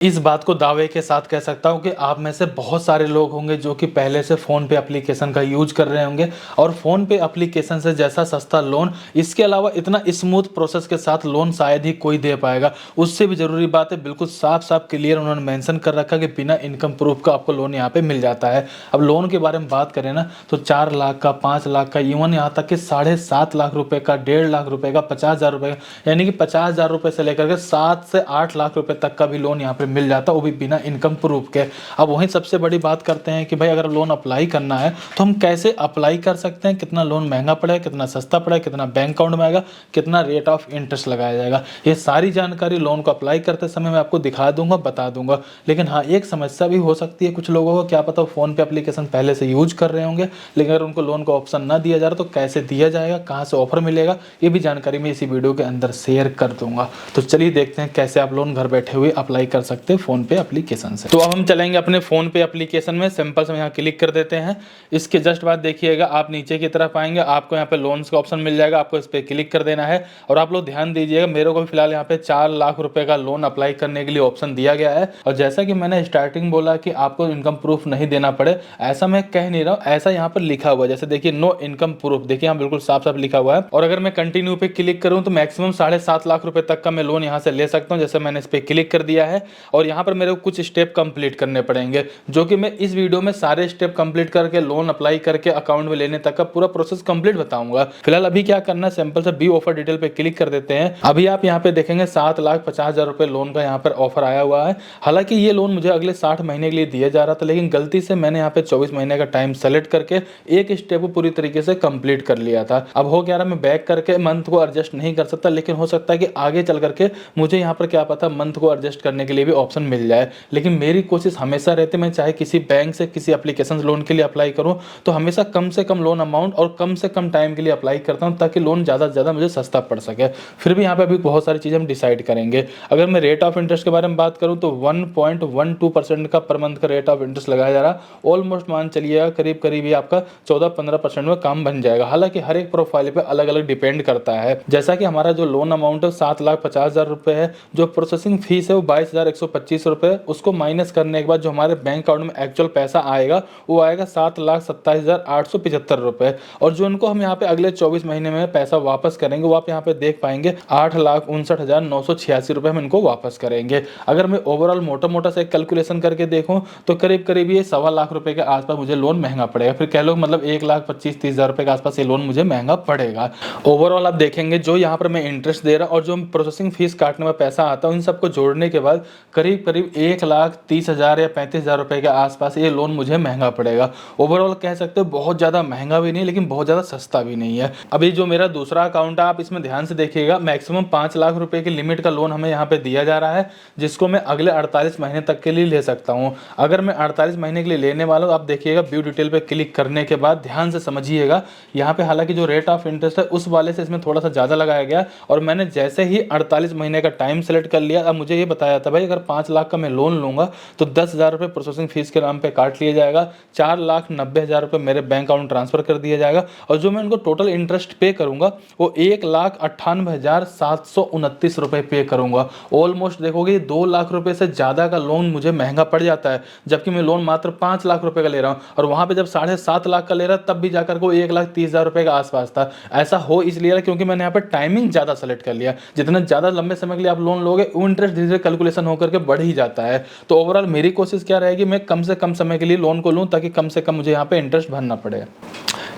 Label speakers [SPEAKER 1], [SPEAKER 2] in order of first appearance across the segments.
[SPEAKER 1] इस बात को दावे के साथ कह सकता हूँ कि आप में से बहुत सारे लोग होंगे जो कि पहले से फ़ोनपे एप्लीकेशन का यूज कर रहे होंगे और फ़ोनपे एप्लीकेशन से जैसा सस्ता लोन, इसके अलावा इतना स्मूथ प्रोसेस के साथ लोन शायद ही कोई दे पाएगा। उससे भी ज़रूरी बात है, बिल्कुल साफ-साफ क्लियर उन्होंने मेंशन कर रखा है कि बिना इनकम प्रूफ का आपको लोन यहाँ पे मिल जाता है। अब लोन के बारे में बात करें ना, तो 4 लाख का, 5 लाख का, इवन यहाँ तक कि 7.5 लाख रुपए का, 1.5 लाख रुपए का, 50,000 रुपए का, यानी कि 50,000 रुपए से लेकर के 7 से 8 लाख रुपए तक का भी लोन यहाँ पे मिल जाता है, वो भी बिना इनकम प्रूफ के। अब वहीं सबसे बड़ी बात करते हैं कि भाई अगर लोन अप्लाई करना है तो हम कैसे अप्लाई कर सकते हैं, कितना लोन महंगा पड़ेगा, कितना सस्ता पड़ेगा, कितना बैंक अकाउंट में आएगा, कितना रेट ऑफ इंटरेस्ट लगाया जाएगा, ये सारी जानकारी लोन को अप्लाई करते समय मैं आपको दिखा दूंगा, बता दूंगा। लेकिन हाँ, एक समस्या भी हो सकती है कुछ लोगों को, क्या पता फोन पे एप्लीकेशन पहले से यूज कर रहे होंगे, लेकिन अगर उनको लोन का ऑप्शन ना दिया जा रहा तो कैसे दिया जाएगा, कहाँ से ऑफर मिलेगा, ये भी जानकारी मैं इसी वीडियो के अंदर शेयर कर दूंगा। तो चलिए देखते हैं कैसे आप लोन घर बैठे हुए अप्लाई कर सकते हैं फोन पे एप्लीकेशन से। तो अब हम चलेंगे अपने फोन पे एप्लीकेशन में, सिंपल से यहाँ क्लिक कर देते हैं। इसके जस्ट बाद देखिएगा आप नीचे की तरफ आएंगे, आपको यहाँ पे लोन्स का ऑप्शन मिल जाएगा, आपको इस पर क्लिक कर देना है। और आप लोग ध्यान दीजिएगा, मेरे को भी फिलहाल यहाँ पे 4 लाख रुपए का लोन अप्लाई करने के लिए ऑप्शन दिया गया है। और जैसा कि मैंने स्टार्टिंग बोला कि आपको इनकम प्रूफ नहीं देना पड़े, ऐसा मैं कह नहीं रहा हूँ, ऐसा यहाँ पर लिखा हुआ है। जैसे देखिए नो इनकम प्रूफ, देखिए यहाँ बिल्कुल साफ साफ लिखा हुआ है। और अगर मैं कंटिन्यू पे क्लिक करूँ तो मैक्सिमम 7.5 लाख रुपए तक का मैं लोन यहाँ से ले सकता हूँ। जैसे मैंने इस पर क्लिक कर दिया है और यहाँ पर मेरे को कुछ स्टेप कंप्लीट करने पड़ेंगे, जो कि मैं इस वीडियो में सारे स्टेप कंप्लीट करके लोन अप्लाई करके अकाउंट में लेने तक का पूरा प्रोसेस कंप्लीट बताऊंगा। फिलहाल अभी क्या करना है, सिंपल से बी ऑफर डिटेल पे क्लिक कर देते हैं। अभी आप यहाँ पे देखेंगे 7,50,000 रुपए लोन का यहाँ पर ऑफर आया हुआ है। हालांकि ये लोन मुझे अगले 60 महीने के लिए दिया जा रहा था, लेकिन गलती से मैंने यहाँ पे 24 महीने का टाइम सेलेक्ट करके एक स्टेप पूरी तरीके से कंप्लीट कर लिया था। अब हो गया, मैं बैक करके मंथ को एडजस्ट नहीं कर सकता, लेकिन हो सकता है कि आगे चल करके मुझे यहाँ पर क्या पता मंथ को एडजस्ट करने के लिए भी ऑप्शन मिल जाए। लेकिन मेरी कोशिश हमेशा रहती है, मैं चाहे किसी बैंक से किसी एप्लीकेशन लोन के लिए अप्लाई करूं तो हमेशा कम से कम लोन अमाउंट और कम से कम टाइम के लिए अप्लाई करता हूं, ताकि लोन ज़्यादा से ज़्यादा मुझे सस्ता पड़ सके। फिर भी यहाँ पे अभी बहुत सारी चीज़ें हम डिसाइड करेंगे। अगर मैं रेट ऑफ इंटरेस्ट के बारे में बात करूँ तो 1.12% का पर मंथ का रेट ऑफ इंटरेस्ट लगाया जा रहा। ऑलमोस्ट मान चलिएगा करीब करीब ये आपका 14-15% में काम बन जाएगा। हालांकि हर एक प्रोफाइल पे अलग अलग डिपेंड करता है। जैसा कि हमारा जो लोन अमाउंट है 7,50,000 रुपये है, जो प्रोसेसिंग फीस है वो 22,125 रुपये, उसको माइनस करने के बाद जो हमारे बैंक अकाउंट में एक्चुअल पैसा आएगा वो आएगा 7,27,875 रुपये। और जो उनको हम यहाँ पे अगले 24 महीने में पैसा वापस करेंगे वो आप यहाँ पे देख पाएंगे 8,59,986 रुपये हम इनको वापस करेंगे। अगर मैं ओवरऑल मोटा मोटा से कैलकुलेशन करके देखूँ तो करीब करीब ये 1.25 लाख रुपए के आसपास मुझे लोन महंगा पड़ेगा। फिर कह लो मतलब 1,25,30,000 रुपये के आसपास ये लोन मुझे महंगा पड़ेगा। ओवरऑल आप देखेंगे जो यहाँ पर मैं इंटरेस्ट दे रहा और जो प्रोसेसिंग फीस काटने में पैसा आता है, इन सबको जोड़ने के बाद करीब करीब 1,30,000 या 35,000 रुपए के आसपास ये लोन मुझे महंगा पड़ेगा। ओवरऑल कह सकते हो बहुत ज़्यादा महंगा भी नहीं, लेकिन बहुत ज़्यादा सस्ता भी नहीं है। अभी जो मेरा दूसरा अकाउंट है, आप इसमें ध्यान से देखिएगा, मैक्सिमम 5 लाख रुपए की लिमिट का लोन हमें यहाँ पे दिया जा रहा है, जिसको मैं अगले 48 महीने तक के लिए ले सकता हूँ। अगर मैं 48 महीने के लिए लेने वाला हूँ, आप देखिएगा व्यू डिटेल पे क्लिक करने के बाद ध्यान से समझिएगा। यहाँ पे हालांकि जो रेट ऑफ इंटरेस्ट है उस वाले से इसमें थोड़ा सा ज़्यादा लगाया गया, और मैंने जैसे ही 48 महीने का टाइम सेलेक्ट कर लिया, अब मुझे ये बताया था भाई अगर 5 लाख का मैं लोन लूंगा तो 10,000 रुपये प्रोसेसिंग फीस के नाम पे काट लिया जाएगा, 4,90,000 रुपये मेरे बैंक अकाउंट ट्रांसफर कर दिया जाएगा, और जो मैं उनको टोटल इंटरेस्ट पे करूंगा वो 1,98,729 रुपये पे करूंगा। ऑलमोस्ट देखोगे 2 लाख रुपए से ज़्यादा का लोन मुझे महंगा पड़ जाता है, जबकि मैं लोन मात्र 5 लाख रुपए का ले रहा हूँ, और वहाँ पे जब 7.5 लाख का ले रहा तब भी जाकर को 1,30,000 रुपये के आसपास था। ऐसा हो इसलिए क्योंकि मैंने यहाँ पर टाइमिंग ज़्यादा सेलेक्ट कर लिया। जितना ज़्यादा लंबे समय के लिए आप लोन लोगे वो इंटरेस्ट धीरे धीरे कैलकुलेशन होकर के बढ़ ही जाता है। तो ओवरऑल मेरी कोशिश क्या रहेगी, मैं कम से कम समय के लिए लोन को लूँ ताकि कम से कम मुझे यहाँ पे इंटरेस्ट भरना पड़े।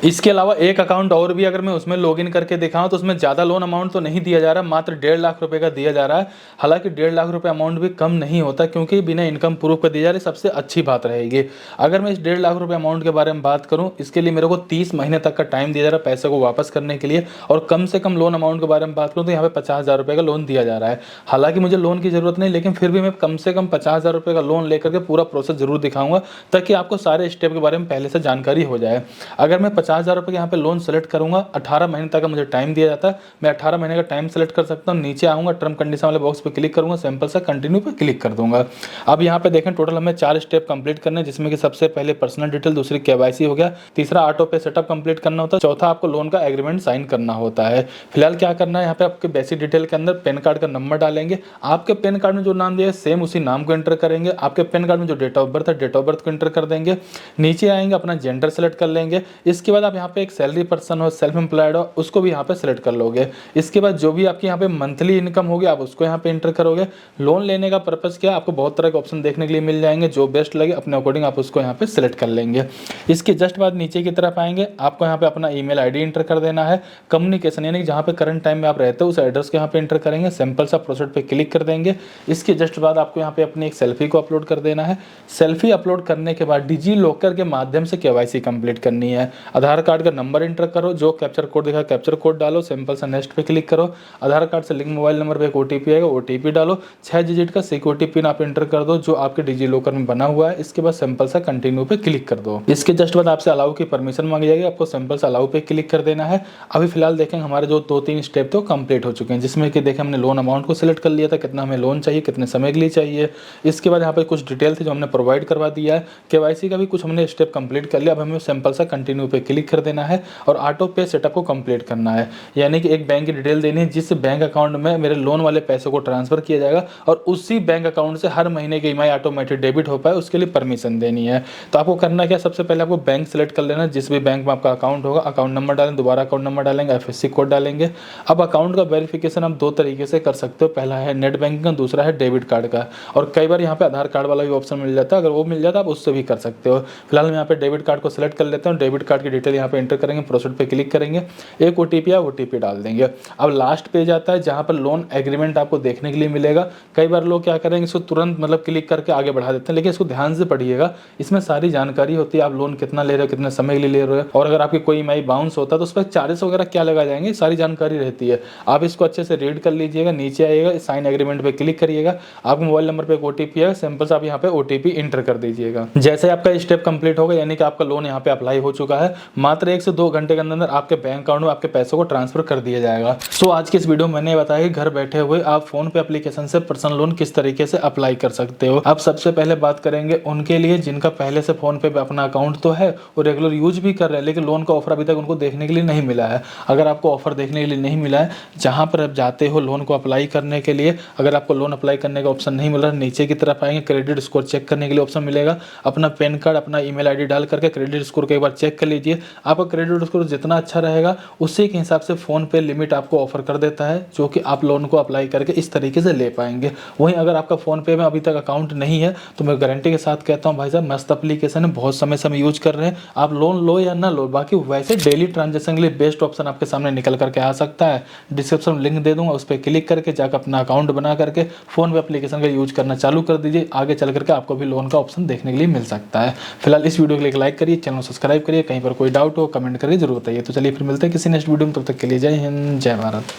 [SPEAKER 1] इसके अलावा एक अकाउंट और भी अगर मैं उसमें लॉगिन करके दिखाऊं तो उसमें ज़्यादा लोन अमाउंट तो नहीं दिया जा रहा, मात्र 1.5 लाख रुपए का दिया जा रहा है। हालांकि 1.5 लाख रुपए अमाउंट भी कम नहीं होता, क्योंकि बिना इनकम प्रूफ का दिया जा रहा है, सबसे अच्छी बात रहेगी। अगर मैं इस 1.5 लाख रुपए अमाउंट के बारे में बात करूँ, इसके लिए मेरे को 30 महीने तक का टाइम दिया जा रहा है पैसे को वापस करने के लिए। और कम से कम लोन अमाउंट के बारे में बात करूँ तो यहाँ पे 50,000 रुपये का लोन दिया जा रहा है। हालांकि मुझे लोन की जरूरत नहीं, लेकिन फिर भी मैं कम से कम 50,000 रुपये का लोन लेकर के पूरा प्रोसेस जरूर दिखाऊंगा, ताकि आपको सारे स्टेप के बारे में पहले से जानकारी हो जाए। अगर मैं 50,000 रुपये यहाँ पे लोन सेलेक्ट करूँगा, 18 महीने तक का मुझे टाइम दिया जाता है, मैं 18 महीने का टाइम सेलेक्ट कर सकता हूँ। नीचे आऊँगा, टर्म कंडीशन वाले बॉक्स पे क्लिक करूँगा, सिंपल सा कंटिन्यू पे क्लिक कर दूंगा। अब यहाँ पे देखें टोटल हमें 4 स्टेप कंप्लीट करने हैं, जिसमें कि सबसे पहले पर्सनल डिटेल, दूसरी केवाईसी हो गया, तीसरा ऑटो पे सेटअप कंप्लीट करना होता है, चौथा आपको लोन का एग्रीमेंट साइन करना होता है। फिलहाल क्या करना है, यहाँ पे आपके बेसिक डिटेल के अंदर पैन कार्ड का नंबर डालेंगे, आपके पैन कार्ड में जो नाम दिया है सेम उसी नाम को एंटर करेंगे, आपके पैन कार्ड में जो डेट ऑफ बर्थ है डेट ऑफ बर्थ को एंटर कर देंगे। नीचे आएंगे, अपना जेंडर सेलेक्ट कर लेंगे। इसके बाद आप यहाँ पे एक सैलरी पर्सन हो, सेल्फ एम्प्लॉयड हो, उसको भी यहाँ पे सेलेक्ट कर लोगे। इसके बाद जो भी आपकी यहाँ पे मंथली इनकम होगी आप उसको यहाँ पे एंटर करोगे। लोन लेने का पर्पस क्या है, आपको बहुत तरह के ऑप्शन देखने के लिए मिल जाएंगे, जो बेस्ट लगे अपने अकॉर्डिंग आप उसको यहाँ पे सिलेक्ट कर लेंगे। इसके जस्ट बाद नीचे की तरफ आएंगे, आपको यहाँ पे अपना ईमेल आईडी एंटर कर देना है। कम्युनिकेशन यानी जहाँ पे करंट टाइम में आप रहते हो उस एड्रेस को यहाँ पे एंटर करेंगे, सिंपल सा प्रोसीड पे क्लिक कर देंगे। इसके जस्ट बाद आपको यहाँ पे अपनी एक सेल्फी को अपलोड कर देना है। सेल्फी अपलोड करने के बाद डिजी लॉकर के माध्यम से केवाईसी कंप्लीट करनी है। आधार कार्ड का नंबर एंटर करो, जो कैप्चर कोड दिखा कैप्चर कोड डालो, सिंपल सा नेक्स्ट पे क्लिक करो। आधार कार्ड से लिंक मोबाइल नंबर पे एक ओटीपी आएगा, ओटीपी डालो, 6 डिजिट का सिक्योरिटी पिन आप एंटर कर दो जो आपके डिजी लॉकर में बना हुआ है। इसके बाद सिंपल सा कंटिन्यू पे क्लिक कर दो। इसके जस्ट बाद आपसे अलाउ की परमिशन मांगी जाएगी, आपको सिंपल सा अलाउ पे क्लिक कर देना है। अभी फिलहाल देखें हमारे जो 2-3 स्टेप तो कंप्लीट हो चुके हैं, जिसमें कि देखें हमने लोन अमाउंट को सिलेक्ट कर लिया था, कितना हमें लोन चाहिए, कितने समय के लिए चाहिए। इसके बाद यहाँ पे कुछ डिटेल थी जो हमने प्रोवाइड करवा दिया है। केवाईसी का भी कुछ हमने स्टेप कंप्लीट कर लिया। अब हमें सिंपल सा कंटिन्यू पे क्लिक कर देना है और ऑटो पे सेटअप को कंप्लीट करना है। यानी कि एक बैंक की डिटेल देनी है जिस बैंक अकाउंट में मेरे लोन वाले पैसों को ट्रांसफर किया जाएगा और उसी बैंक अकाउंट से हर महीने की ईएमआई ऑटोमेटिक डेबिट हो पाए, उसके लिए परमिशन देनी है। तो आपको करना क्या, सबसे पहले आपको बैंक सेलेक्ट कर लेना, जिस भी बैंक में आपका अकाउंट होगा, अकाउंट नंबर डालें, दोबारा अकाउंट नंबर डालेंगे, एफएससी कोड डालेंगे। अब अकाउंट का वेरिफिकेशन आप 2 तरीके से कर सकते हो, पहला है नेट बैंकिंग का, दूसरा है डेबिट कार्ड का। और कई बार यहाँ पे आधार कार्ड वाला भी ऑप्शन मिल जाता है, अगर वो मिल जाता है आप उससे भी कर सकते हो। फिलहाल मैं यहाँ पे डेबिट कार्ड को सिलेक्ट कर लेता हूँ, डेबिट कार्ड की डिटेल यहाँ पे एंटर करेंगे, प्रोसीड पे क्लिक करेंगे, एक ओटीपी या ओटीपी डाल देंगे। अब लास्ट पेज आता है जहाँ पर लोन एग्रीमेंट आपको देखने के लिए मिलेगा। कई बार लोग क्या करेंगे, इसको तुरंत मतलब क्लिक करके आगे बढ़ा देते हैं, लेकिन इसको ध्यान से पढ़िएगा, इसमें सारी जानकारी होती है, आप लोन कितना ले रहे हो, कितने समय के लिए ले रहे हो, और अगर आपकी कोई ईएमआई बाउंस होता है तो उस पर चार्जेस वगैरह क्या लगा जाएंगे, सारी जानकारी रहती है। आप इसको अच्छे से रीड कर लीजिएगा। नीचे आइएगा, साइन एग्रीमेंट पे क्लिक करिएगा, आपको मोबाइल नंबर पे एक ओटीपी है, सिंपल से आप यहाँ पे ओटीपी इंटर कर दीजिएगा। जैसे आपका स्टेप कंप्लीट होगा यानी कि आपका लोन यहाँ पे अप्लाई हो चुका है, मात्र 1 से 2 घंटे के अंदर आपके बैंक अकाउंट में आपके पैसों को ट्रांसफर कर दिया जाएगा। सो आज के इस वीडियो में मैंने बताया कि घर बैठे हुए आप फोन पे एप्लीकेशन से पर्सनल लोन किस तरीके से अप्लाई कर सकते हो। अब सबसे पहले बात करेंगे उनके लिए जिनका पहले से फोन पे अपना अकाउंट तो है और रेगुलर यूज भी कर रहे हैं, लेकिन लोन का ऑफर अभी तक उनको देखने के लिए नहीं मिला है। अगर आपको ऑफर देखने के लिए नहीं मिला है, जहां पर आप जाते हो लोन को अप्लाई करने के लिए, अगर आपको लोन अप्लाई करने का ऑप्शन नहीं मिल रहा, नीचे की तरफ आएंगे, क्रेडिट स्कोर चेक करने के लिए ऑप्शन मिलेगा। अपना पैन कार्ड, अपना ईमेल आईडी डाल करके क्रेडिट स्कोर को एक बार चेक कर लीजिए। आपका क्रेडिट स्कोर जितना अच्छा रहेगा उसी के हिसाब से फोन पे लिमिट आपको ऑफर कर देता है, जो कि आप लोन को अप्लाई करके इस तरीके से ले पाएंगे। वहीं अगर आपका फोन पे में अभी तक अकाउंट नहीं है तो मैं गारंटी के साथ कहता हूं भाई साहब मस्त एप्लीकेशन है, बहुत समय से हम यूज कर रहे हैं। आप लोन लो या ना लो, बाकी वैसे डेली ट्रांजेक्शन के लिए बेस्ट ऑप्शन आपके सामने निकल करके आ सकता है। डिस्क्रिप्शन में लिंक दे दूंगा, उस पर क्लिक करके जाकर अपना अकाउंट बना करके फोन पे एप्लीकेशन का यूज करना चालू कर दीजिए। आगे चल करके आपको भी लोन का ऑप्शन देखने के लिए मिल सकता है। फिलहाल इस वीडियो के लिए लाइक करिए, चैनल सब्सक्राइब करिए, कहीं पर कोई डाउट हो कमेंट करके जरूर बताइए। तो चलिए फिर मिलते हैं किसी नेक्स्ट वीडियो में, तब तक के लिए जय हिंद, जय भारत।